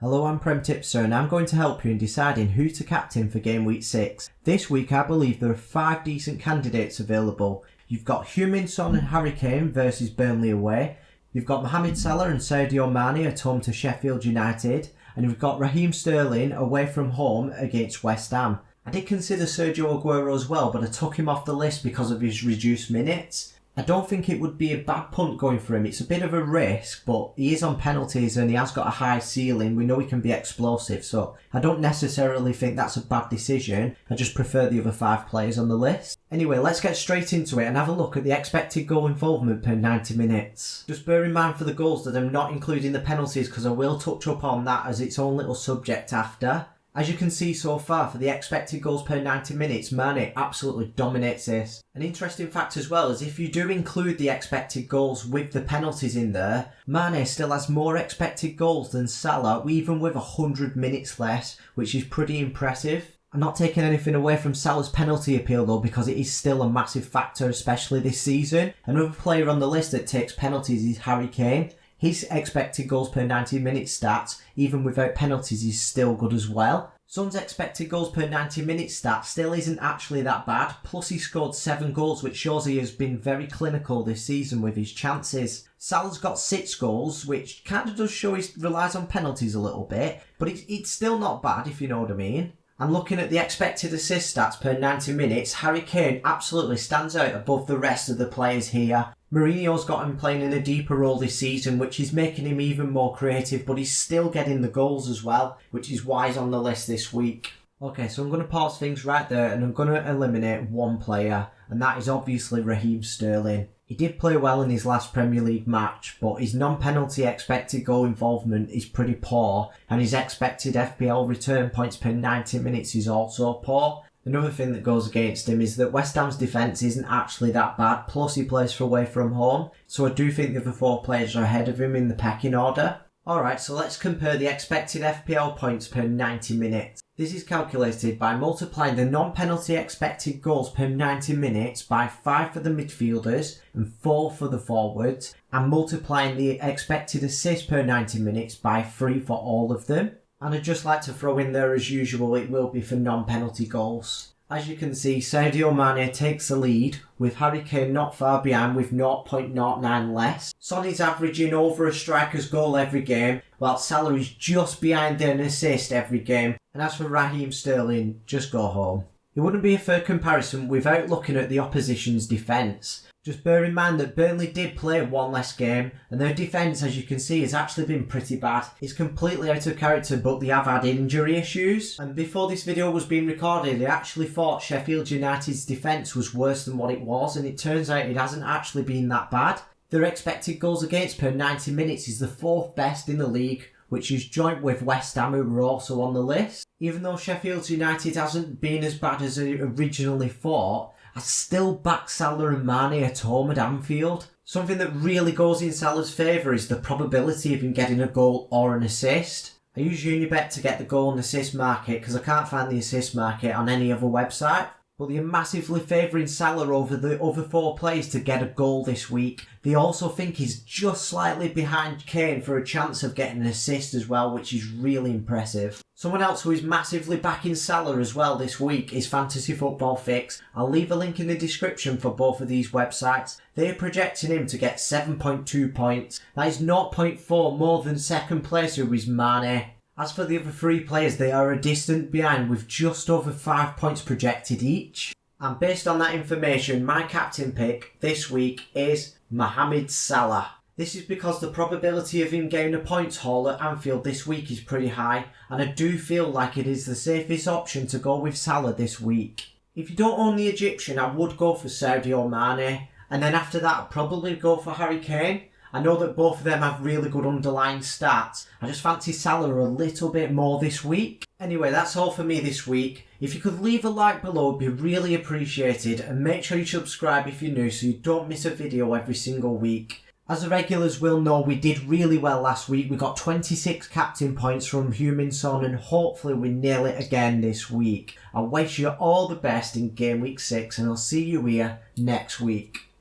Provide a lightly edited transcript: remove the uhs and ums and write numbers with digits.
Hello, I'm Prem Tipster and I'm going to help you in deciding who to captain for Game Week 6. This week I believe there are 5 decent candidates available. You've got Heung-min Son and Harry Kane versus Burnley away. You've got Mohamed Salah and Sadio Mane at home to Sheffield United. And you've got Raheem Sterling away from home against West Ham. I did consider Sergio Aguero as well, but I took him off the list because of his reduced minutes. I don't think it would be a bad punt going for him. It's a bit of a risk, but he is on penalties and he has got a high ceiling. We know he can be explosive, so I don't necessarily think that's a bad decision. I just prefer the other 5 players on the list. Anyway, let's get straight into it and have a look at the expected goal involvement per 90 minutes. Just bear in mind for the goals that I'm not including the penalties because I will touch up on that as its own little subject after. As you can see so far, for the expected goals per 90 minutes, Mane absolutely dominates this. An interesting fact as well is if you do include the expected goals with the penalties in there, Mane still has more expected goals than Salah, even with 100 minutes less, which is pretty impressive. I'm not taking anything away from Salah's penalty appeal though, because it is still a massive factor, especially this season. Another player on the list that takes penalties is Harry Kane. His expected goals per 90 minutes stats, even without penalties, is still good as well. Son's expected goals per 90 minutes stat still isn't actually that bad, plus he scored 7 goals, which shows he has been very clinical this season with his chances. Salah's got 6 goals, which kind of does show he relies on penalties a little bit, but it's still not bad if you know what I mean. And looking at the expected assist stats per 90 minutes, Harry Kane absolutely stands out above the rest of the players here. Mourinho's got him playing in a deeper role this season, which is making him even more creative, but he's still getting the goals as well, which is why he's on the list this week. Okay, so I'm going to pause things right there and I'm going to eliminate one player, and that is obviously Raheem Sterling. He did play well in his last Premier League match, but his non-penalty expected goal involvement is pretty poor, and his expected FPL return points per 90 minutes is also poor. Another thing that goes against him is that West Ham's defence isn't actually that bad, plus he plays for away from home, so I do think the other 4 players are ahead of him in the pecking order. Alright, so let's compare the expected FPL points per 90 minutes. This is calculated by multiplying the non-penalty expected goals per 90 minutes by 5 for the midfielders and 4 for the forwards, and multiplying the expected assists per 90 minutes by 3 for all of them. And I'd just like to throw in there as usual, it will be for non-penalty goals. As you can see, Sadio Mane takes the lead, with Harry Kane not far behind with 0.09 less. Son is averaging over a striker's goal every game, while Salah is just behind an assist every game. And as for Raheem Sterling, just go home. It wouldn't be a fair comparison without looking at the opposition's defence. Just bear in mind that Burnley did play 1 less game, and their defence, as you can see, has actually been pretty bad. It's completely out of character, but they have had injury issues. And before this video was being recorded, I actually thought Sheffield United's defence was worse than what it was, and it turns out it hasn't actually been that bad. Their expected goals against per 90 minutes is the 4th best in the league, which is joint with West Ham, who were also on the list. Even though Sheffield United hasn't been as bad as I originally thought, I still back Salah and Mane at home at Anfield. Something that really goes in Salah's favour is the probability of him getting a goal or an assist. I use Unibet to get the goal and assist market because I can't find the assist market on any other website. But they are massively favouring Salah over the other 4 players to get a goal this week. They also think he's just slightly behind Kane for a chance of getting an assist as well, which is really impressive. Someone else who is massively backing Salah as well this week is Fantasy Football Fix. I'll leave a link in the description for both of these websites. They are projecting him to get 7.2 points. That is 0.4 more than second place, who is Mane. As for the other 3 players, they are a distant behind with just over 5 points projected each. And based on that information, my captain pick this week is Mohamed Salah. This is because the probability of him getting a points haul at Anfield this week is pretty high, and I do feel like it is the safest option to go with Salah this week. If you don't own the Egyptian, I would go for Sadio Mane, and then after that I'd probably go for Harry Kane. I know that both of them have really good underlying stats. I just fancy Salah a little bit more this week. Anyway, that's all for me this week. If you could leave a like below, it'd be really appreciated, and make sure you subscribe if you're new so you don't miss a video every single week. As the regulars will know, we did really well last week. We got 26 captain points from Heung-min Son, and hopefully we nail it again this week. I wish you all the best in Game Week 6, and I'll see you here next week.